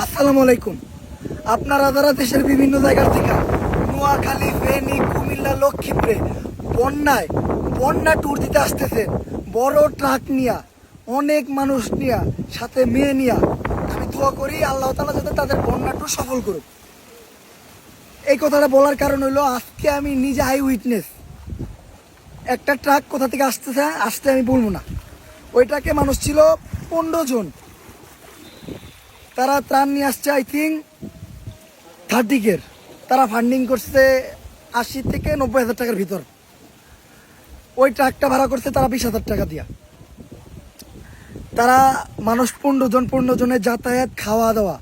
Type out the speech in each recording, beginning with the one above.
আসসালামু আলাইকুম। আপনারা যারা দেশের বিভিন্ন জায়গা থেকে নোয়াখালী, ফেনী, কুমিল্লা, লক্ষ্মীপুরে বন্যা ট্যুর দিতে আসতেছেন, বড় ট্রাক নিয়া, অনেক মানুষ নিয়া, সাথে মেয়ে নিয়া, আমি দোয়া করি আল্লাহ তাআলা যাতে তাদের বন্যা ট্যুর সফল করুক। এই কথাটা বলার কারণ হলো আজকে আমি নিজে আই উইটনেস। একটা ট্রাক কোথা থেকে আসতে আমি বলবো না। ওই ট্রাকে মানুষ ছিল 15 জন। তারা ত্রাণ নিয়ে আসছে আই থিঙ্ক 30 কের। তারা ফান্ডিং করছে 80 থেকে 90,000 টাকার ভিতর। ওই ট্রাকটা ভাড়া করছে তারা 20,000 টাকা দিয়া। তারা মানুষ 15 জনের যাতায়াত, খাওয়া দাওয়া,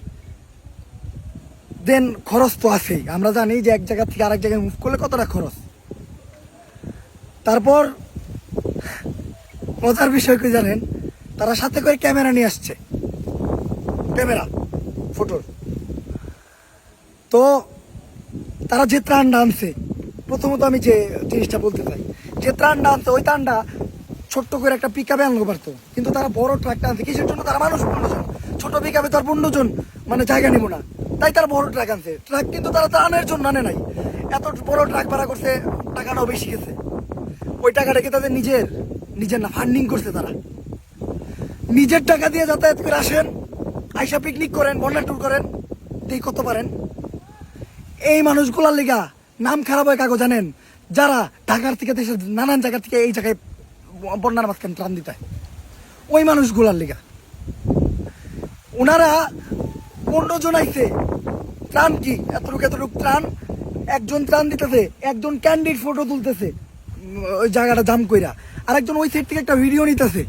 দেন খরচ তো আছেই। আমরা জানি যে এক জায়গা থেকে আরেক জায়গায় মুভ করলে কতটা খরচ। তারপর মজার বিষয় কি জানেন, তারা সাথে করে ক্যামেরা নিয়ে আসছে, ক্যামেরা ফটোর। তো তারা যে ত্রাণটা আনছে, প্রথমত আমি যে জিনিসটা বলতে চাই, যে ত্রাণটা আনছে ওই ত্রাণটা ছোট্ট করে একটা পিক আপে আনতে পারতো, কিন্তু তারা বড় ট্রাকটা আনছে। কিসের জন্য? তারা মানুষ 15 জন, ছোট পিক আপে তার 15 জন মানে জায়গা নিব না, তাই তারা বড় ট্রাক আনছে। ট্রাক কিন্তু তারা ত্রাণের জন্য আনে নাই। এত বড় ট্রাক ভাড়া করছে, টাকাটাও বেশি গেছে। ওই টাকাটাকে তাদের নিজের না, ফান্ডিং করছে। তারা নিজের টাকা দিয়ে যাতায়াত করে আসেন, আইসা পিকনিক করেন, বন্যা ট্যুর করেন, এই কত পারেন। এই মানুষগুলার লিগা নাম খারাপ হয় কাগজ জানেন, যারা ঢাকার থেকে দেশের নানান জায়গা থেকে এই জায়গায় বন্যার মাঝখানে ত্রাণ দিতে হয়। ওই মানুষগুলার লিগা ওনারা 15 জন আইছে। ত্রাণ কি এতটুকু ত্রাণ? একজন ত্রাণ দিতেছে, একজন ক্যান্ডিড ফটো তুলতেছে ওই জায়গাটা জাম কইরা, আর একজন ওই সাইড থেকে একটা ভিডিও নিতেছে,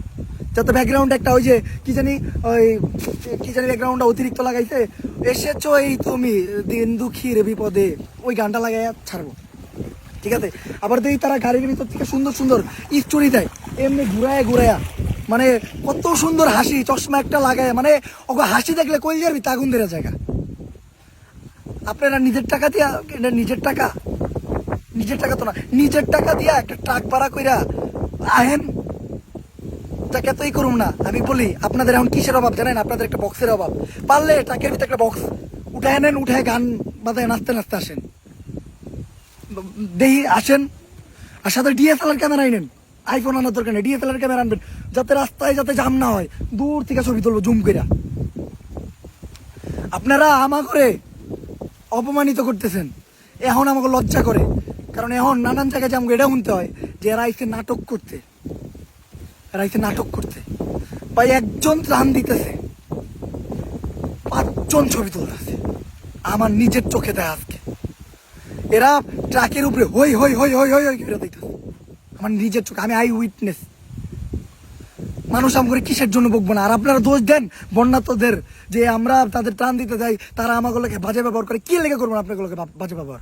যাতে ব্যাকগ্রাউন্ড একটা ওই যে কি জানি ব্যাকগ্রাউন্ডটা অতিরিক্ত লাগাইছে, এসেছো এই তুমি দিন দুঃখীর বিপদে, ওই গানটা লাগাই ছাড়বো। ঠিক আছে। আবার দেখি তারা গাড়ির ভিতর থেকে সুন্দর সুন্দর স্টোরি দেয়, এমনি ঘুরায়া, মানে কত সুন্দর হাসি, চশমা একটা লাগায়, মানে ওকে হাসি দেখলে কই যাবি তাগুন দেওয়া জায়গা। আপনারা নিজের টাকা দিয়া, নিজের টাকা তো না, নিজের টাকা দিয়া একটা ট্রাক ভাড়া কইরা আহেন, তাকে এতই করুন না। আমি বলি আপনাদের এখন কিসের অভাব জানেন? আপনাদের একটা বক্সের অভাব। পারলে ট্রাকের ভিতরে একটা বক্স উঠায় নেন, উঠায় গান বাজায় নাচতে নাচতে আসেন, দেখি আসেন। আর সাথে ডিএসএলআর ক্যামেরা নেন, আইফোন আনার দরকার নেই, ডিএসএলআর ক্যামেরা আনবেন, যাতে রাস্তায় যাতে জাম না হয়, দূর থেকে ছবি তুলবো জুম কইরা। আপনারা আমাকে অপমানিত করতেছেন, এখন আমাকে লজ্জা করে। কারণ এখন নানান জায়গায় যে আমাকে এটা শুনতে হয় যে এরা আইসে নাটক করতে, ভাই একজন ত্রাণ দিতেছে, 5 জন ছবি তুলতেছে, আমার নিজের চোখে দেয় আজকে। এরা ট্রাকের উপরে হই হই হই হই হই হই করে দিতেছে, আমার নিজের চোখে, আমি আই উইটনেস। মানুষ আমাকে কিসের জন্য বকবো না? আর আপনারা দোষ দেন বন্যাতদের যে আমরা তাদের ত্রাণ দিতে যাই, তারা আমাগুলোকে বাজে ব্যবহার করে। কি লেগে করবো না আপনাগুলোকে বাজে ব্যবহার?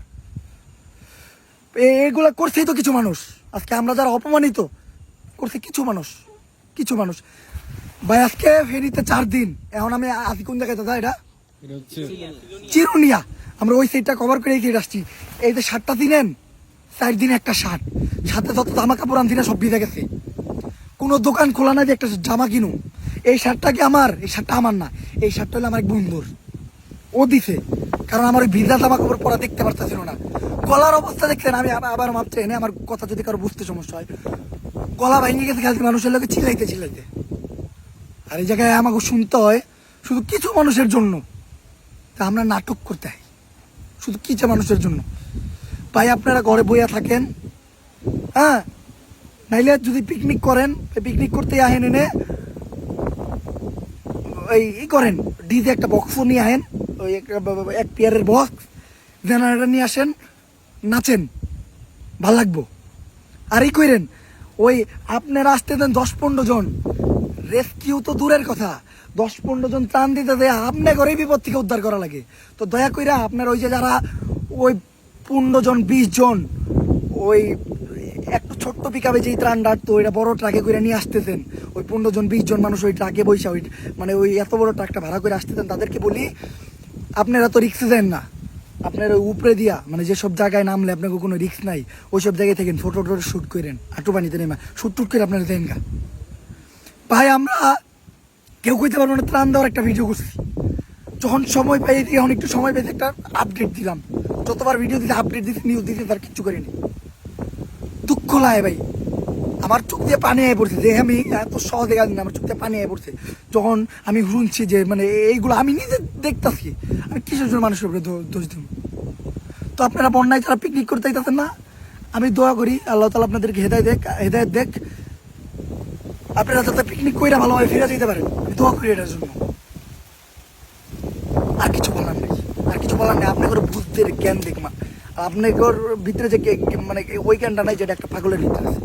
এগুলা করছেই তো কিছু মানুষ। আজকে আমরা যারা অপমানিত করছে কিছু মানুষ। ভাই আজকে ফেরিতে 4 দিন। এখন আমি আছি কোন জায়গায় দাদা? এটা চিরুনিয়া। আমরা ওই সাইডটা কভার করে এই সাইড আসছি। এই যে শার্টটা দিলেন, 4 দিনে একটা শার্ট, সাথে যত জামা কাপড় আনছি না সব ভিজে গেছে। কোনো দোকান খোলা না যে একটা জামা কিনু। এই শার্টটা কি আমার? এই শার্টটা আমার না, এই শার্টটা হলো আমার এক বন্ধুর, ও দিছে। কারণ আমার ওই ভিজা জামা কাপড় পরা দেখতে পারতেছিল না। গলার অবস্থা দেখছেন? আমি আবার মাপতে এনে, আমার কথা যদি কারো বুঝতে সমস্যা হয়, গলা ভেঙে গেছে খালি মানুষের লোকে চিল্লাইতে। আর এই জায়গায় আমাকে শুনতে হয় শুধু কিছু মানুষের জন্য, তা আমরা নাটক করতে হয় শুধু কিছু মানুষের জন্য। ভাই আপনারা ঘরে বইয়া থাকেন, হ্যাঁ, নাইলে যদি পিকনিক করেন, পিকনিক করতে আহেন, এনে এই করেন, ডিজে একটা বক্সও নিয়ে আহেন, ওই এক পেয়ারের বক্স, জেনারেটর নিয়ে আসেন, নাচেন, ভাল লাগবো। আর এই করেন, ওই আপনারা আসতে দেন 10-15 জন, রেস্কিউ তো দূরের কথা, 10-15 জন ত্রাণ দিতে দেয় আপনার ঘরে বিপদ থেকে উদ্ধার করা লাগে। তো দয়া কইরা আপনার ওই যে যারা ওই 15 জন 20 জন ওই একটু ছোট্ট পিকাবে যেই ত্রাণ ডাকতো, ওইটা বড় ট্রাকে করে নিয়ে আসতেছেন, ওই 15 জন 20 জন মানুষ ওই ট্রাকে বৈশা, ওই মানে ওই এত বড় ট্রাকটা ভাড়া করে আসতেছেন, তাদেরকে বলি আপনারা তো রিক্সে দেন না। আপনারা উপরে দিয়া, মানে যেসব জায়গায় নামলে আপনাকে কোনো রিক্স নাই, ওইসব জায়গায় থাকেন, ফটো শ্যুট করেন, আটু পানিতে নেমা শ্যুট করে আপনারা দেন গা। ভাই আমরা কেউ কইতে পারবো না ত্রাণ দেওয়ার একটা ভিডিও করছি, যখন সময় পাই এখন একটু সময় পেয়েছে একটা আপডেট দিলাম, যতবার ভিডিও দিতে আপডেট দিতে নিউজ দিতে তার কিচ্ছু করিনি। দুঃখ লাগে ভাই, আমার চোখ দিয়ে পানি আয় পড়ছে, যে আমি এত সহজে গাছ আমার চোখ দিয়ে পানি আয় পড়ছে যখন আমি শুনছি যে মানে এইগুলো আমি নিজে দেখতেছি, আমি কিসের জন্য মানুষের উপরে দোষ দিব। তো আপনারা বন্যায় যারা পিকনিক করতে চাইতেছেন না, আমি দোয়া করি আল্লাহ তাআলা আপনাদেরকে হেদায়েত দেখ, আপনারা যাতে পিকনিক কইরা ভালোভাবে ফিরে যেতে পারেন, আমি দোয়া করি এটার জন্য। আর কিছু বলার নেই, আর কিছু বলার নেই। আপনাদের বুদ্ধের জ্ঞান দেখমা, আপনাদের ভিতরে যে মানে ওই জ্ঞানটা নাই, যেটা একটা পাগলের ভিতরে আছে।